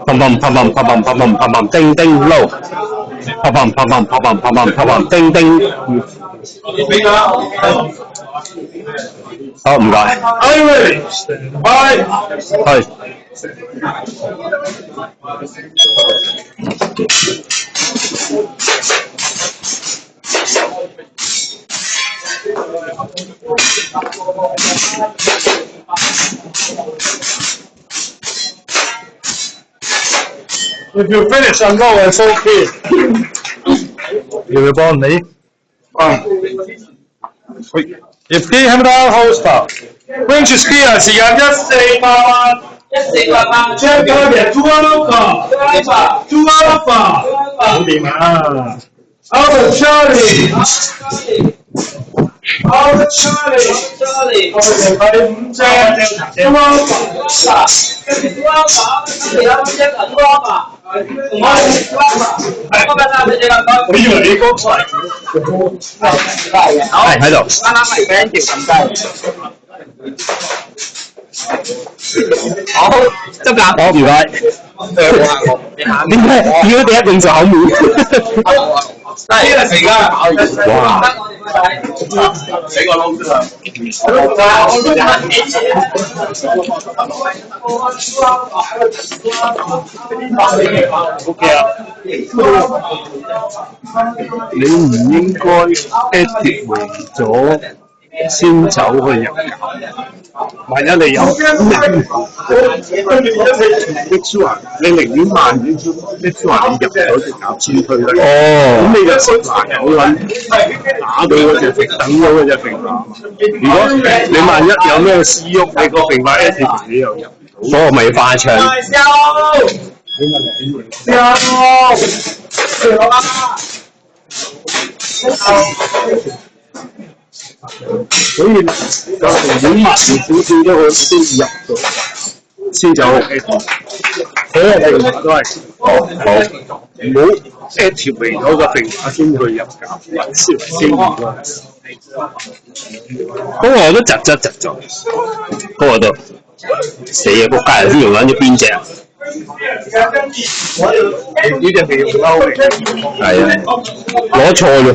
砰砰砰砰砰砰砰砰砰砰，叮叮撈，砰砰砰砰砰砰砰砰砰砰，叮叮。好，唔該。係。If you finish on low, it's okay. 要唔要幫你？If P Hamdan Hoster, French skier 時間1488，將加嘅 2 alpha，好掂啊 ！Alpha Charlie。Alpha Charlie， 我哋第5隻 2 alpha， 我以為你剛才係喺度。啱啱係 friend 條咁低。好，執㗎。好，唔該。點解第一動作口面？呢個時間。哇！俾個窿啫嘛。OK 啊。你唔應該 active 為咗先走去入教，萬一你有 X 環，你寧願慢少少 X 環，你入咗隻夾先推啦。哦，咁你就食難有撚打到嗰隻揈，等到嗰隻揈馬。如果你萬一有咩私喐，你個揈馬 active 你又入唔到，我咪化場。所以就寧願慢少少都好，先入到，先走 active。所有揈馬都係好，唔好 active 嚟咗個揈馬先去入夾，先入啦。嗰個都窒咗，嗰個都死啊！仆街先用緊咗邊隻啊？呢隻未用歐係啊，攞錯咗。